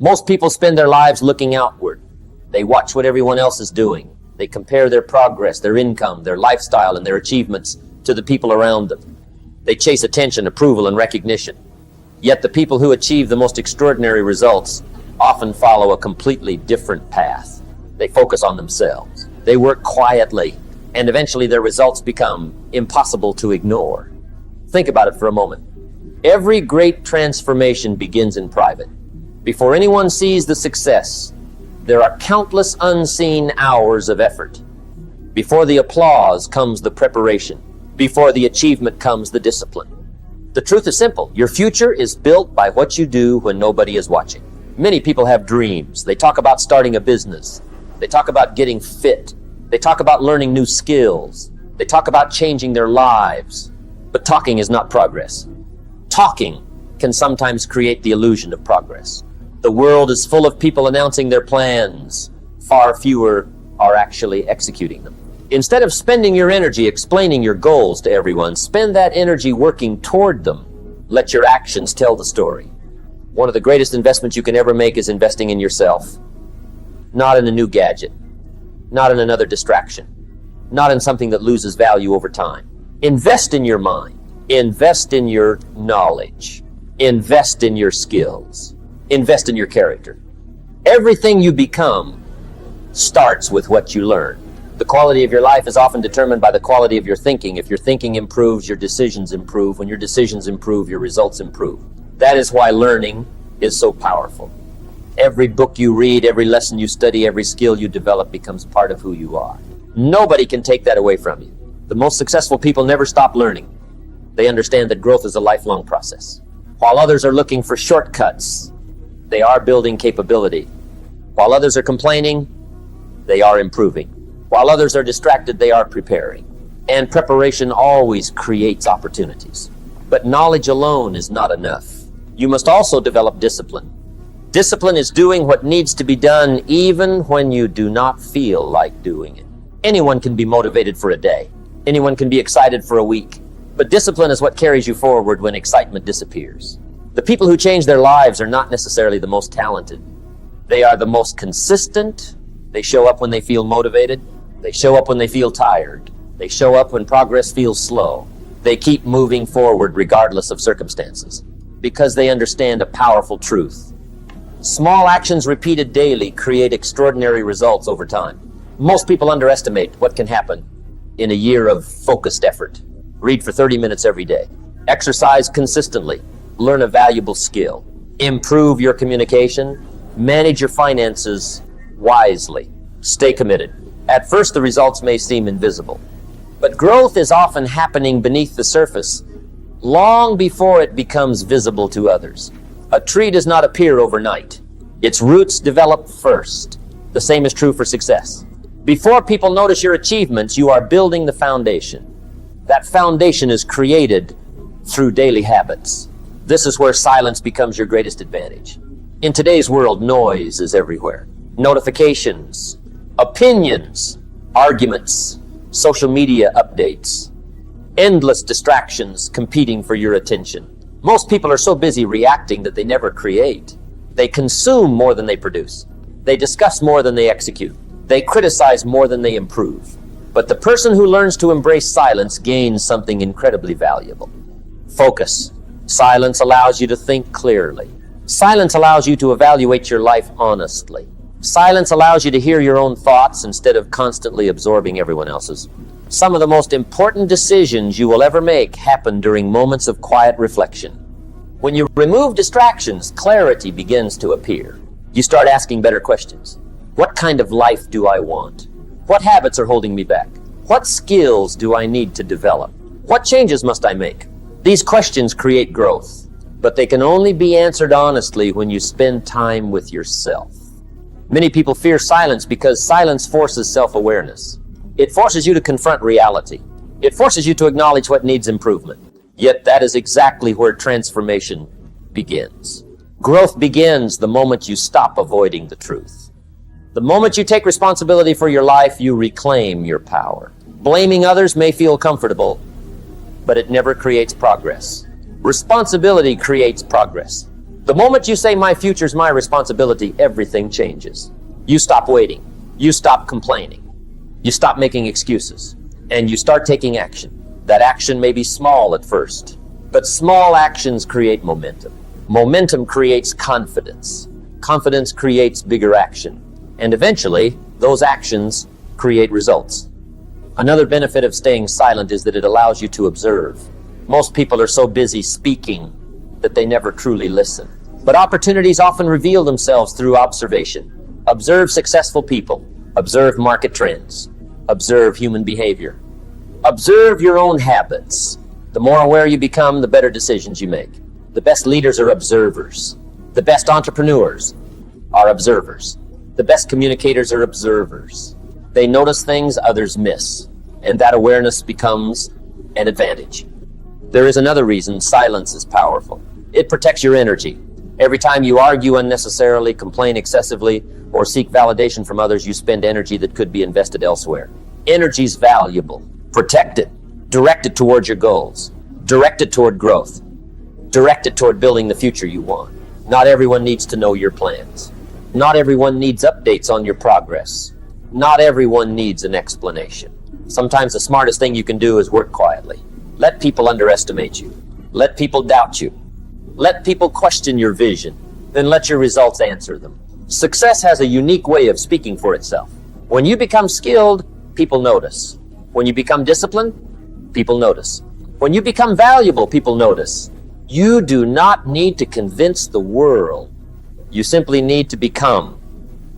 Most people spend their lives looking outward. They watch what everyone else is doing. They compare their progress, their income, their lifestyle, and their achievements to the people around them. They chase attention, approval, and recognition. Yet the people who achieve the most extraordinary results often follow a completely different path. They focus on themselves. They work quietly, and eventually their results become impossible to ignore. Think about it for a moment. Every great transformation begins in private. Before anyone sees the success, there are countless unseen hours of effort. Before the applause comes the preparation. Before the achievement comes the discipline. The truth is simple. Your future is built by what you do when nobody is watching. Many people have dreams. They talk about starting a business. They talk about getting fit. They talk about learning new skills. They talk about changing their lives. But talking is not progress. Talking can sometimes create the illusion of progress. The world is full of people announcing their plans. Far fewer are actually executing them. Instead of spending your energy explaining your goals to everyone, spend that energy working toward them. Let your actions tell the story. One of the greatest investments you can ever make is investing in yourself. Not in a new gadget. Not in another distraction. Not in something that loses value over time. Invest in your mind. Invest in your knowledge. Invest in your skills. Invest in your character. Everything you become starts with what you learn. The quality of your life is often determined by the quality of your thinking. If your thinking improves, your decisions improve. When your decisions improve, your results improve. That is why learning is so powerful. Every book you read, every lesson you study, every skill you develop becomes part of who you are. Nobody can take that away from you. The most successful people never stop learning. They understand that growth is a lifelong process. While others are looking for shortcuts, they are building capability. While others are complaining, they are improving. While others are distracted, they are preparing. And preparation always creates opportunities. But knowledge alone is not enough. You must also develop discipline. Discipline is doing what needs to be done even when you do not feel like doing it. Anyone can be motivated for a day. Anyone can be excited for a week. But discipline is what carries you forward when excitement disappears. The people who change their lives are not necessarily the most talented. They are the most consistent. They show up when they feel motivated. They show up when they feel tired. They show up when progress feels slow. They keep moving forward regardless of circumstances because they understand a powerful truth. Small actions repeated daily create extraordinary results over time. Most people underestimate what can happen in a year of focused effort. Read for 30 minutes every day. Exercise consistently. Learn a valuable skill. Improve your communication. Manage your finances wisely. Stay committed. At first, the results may seem invisible, but growth is often happening beneath the surface, long before it becomes visible to others. A tree does not appear overnight. Its roots develop first. The same is true for success. Before people notice your achievements, you are building the foundation. That foundation is created through daily habits. This is where silence becomes your greatest advantage. In today's world, noise is everywhere. Notifications, opinions, arguments, social media updates, endless distractions competing for your attention. Most people are so busy reacting that they never create. They consume more than they produce. They discuss more than they execute. They criticize more than they improve. But the person who learns to embrace silence gains something incredibly valuable. Focus. Silence allows you to think clearly. Silence allows you to evaluate your life honestly. Silence allows you to hear your own thoughts instead of constantly absorbing everyone else's. Some of the most important decisions you will ever make happen during moments of quiet reflection. When you remove distractions, clarity begins to appear. You start asking better questions. What kind of life do I want? What habits are holding me back? What skills do I need to develop? What changes must I make? These questions create growth, but they can only be answered honestly when you spend time with yourself. Many people fear silence because silence forces self-awareness. It forces you to confront reality. It forces you to acknowledge what needs improvement. Yet that is exactly where transformation begins. Growth begins the moment you stop avoiding the truth. The moment you take responsibility for your life, you reclaim your power. Blaming others may feel comfortable, but it never creates progress. Responsibility creates progress. The moment you say, my future's my responsibility, everything changes. You stop waiting. You stop complaining. You stop making excuses. And you start taking action. That action may be small at first, but small actions create momentum. Momentum creates confidence. Confidence creates bigger action. And eventually, those actions create results. Another benefit of staying silent is that it allows you to observe. Most people are so busy speaking that they never truly listen. But opportunities often reveal themselves through observation. Observe successful people. Observe market trends. Observe human behavior. Observe your own habits. The more aware you become, the better decisions you make. The best leaders are observers. The best entrepreneurs are observers. The best communicators are observers. They notice things others miss, and that awareness becomes an advantage. There is another reason silence is powerful. It protects your energy. Every time you argue unnecessarily, complain excessively, or seek validation from others, you spend energy that could be invested elsewhere. Energy's valuable. Protect it. Direct it toward your goals. Direct it toward growth. Direct it toward building the future you want. Not everyone needs to know your plans. Not everyone needs updates on your progress. Not everyone needs an explanation. Sometimes the smartest thing you can do is work quietly. Let people underestimate you. Let people doubt you. Let people question your vision. Then let your results answer them. Success has a unique way of speaking for itself. When you become skilled, people notice. When you become disciplined, people notice. When you become valuable, people notice. You do not need to convince the world. You simply need to become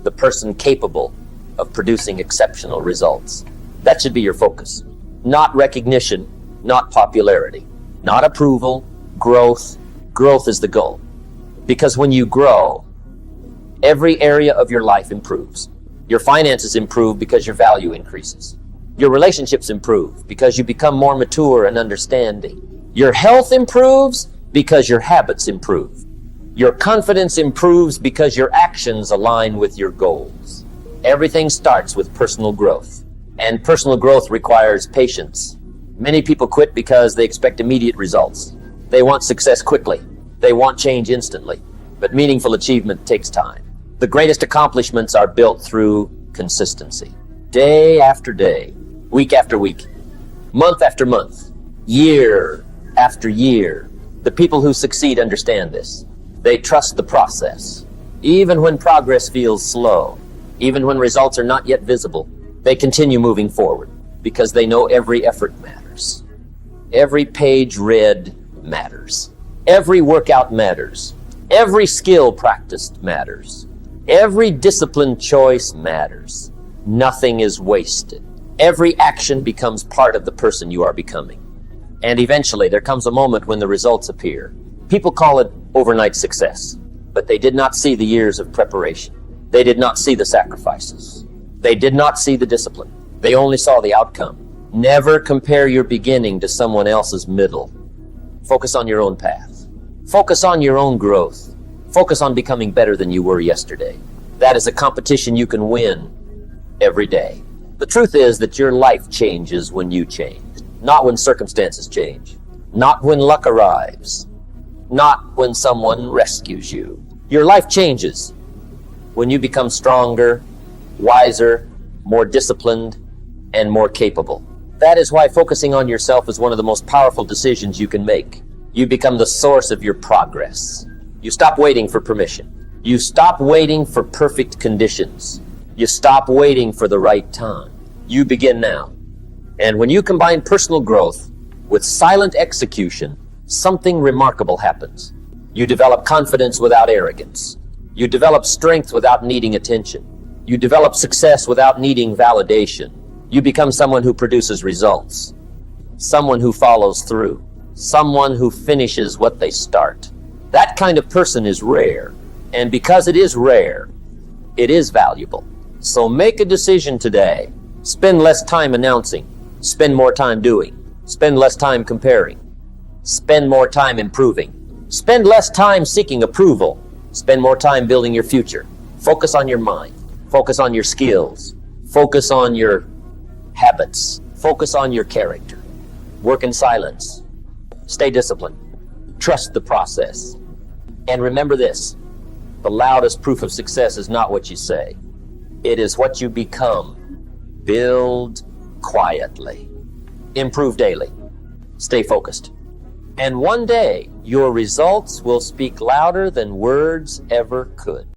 the person capable of producing exceptional results. That should be your focus. Not recognition, not popularity, not approval, growth. Growth is the goal. Because when you grow, every area of your life improves. Your finances improve because your value increases. Your relationships improve because you become more mature and understanding. Your health improves because your habits improve. Your confidence improves because your actions align with your goals. Everything starts with personal growth. And personal growth requires patience. Many people quit because they expect immediate results. They want success quickly. They want change instantly. But meaningful achievement takes time. The greatest accomplishments are built through consistency. Day after day, week after week, month after month, year after year. The people who succeed understand this. They trust the process. Even when progress feels slow, even when results are not yet visible, they continue moving forward because they know every effort matters. Every page read matters. Every workout matters. Every skill practiced matters. Every disciplined choice matters. Nothing is wasted. Every action becomes part of the person you are becoming. And eventually there comes a moment when the results appear. People call it overnight success, but they did not see the years of preparation. They did not see the sacrifices. They did not see the discipline. They only saw the outcome. Never compare your beginning to someone else's middle. Focus on your own path. Focus on your own growth. Focus on becoming better than you were yesterday. That is a competition you can win every day. The truth is that your life changes when you change, not when circumstances change, not when luck arrives, not when someone rescues you. Your life changes when you become stronger, wiser, more disciplined, and more capable. That is why focusing on yourself is one of the most powerful decisions you can make. You become the source of your progress. You stop waiting for permission. You stop waiting for perfect conditions. You stop waiting for the right time. You begin now. And when you combine personal growth with silent execution, something remarkable happens. You develop confidence without arrogance. You develop strength without needing attention. You develop success without needing validation. You become someone who produces results, someone who follows through, someone who finishes what they start. That kind of person is rare, and because it is rare, it is valuable. So make a decision today. Spend less time announcing, spend more time doing, spend less time comparing, spend more time improving, spend less time seeking approval, spend more time building your future. Focus on your mind, focus on your skills, focus on your habits. Focus on your character. Work in silence. Stay disciplined. Trust the process. And remember this, the loudest proof of success is not what you say. It is what you become. Build quietly. Improve daily. Stay focused. And one day, your results will speak louder than words ever could.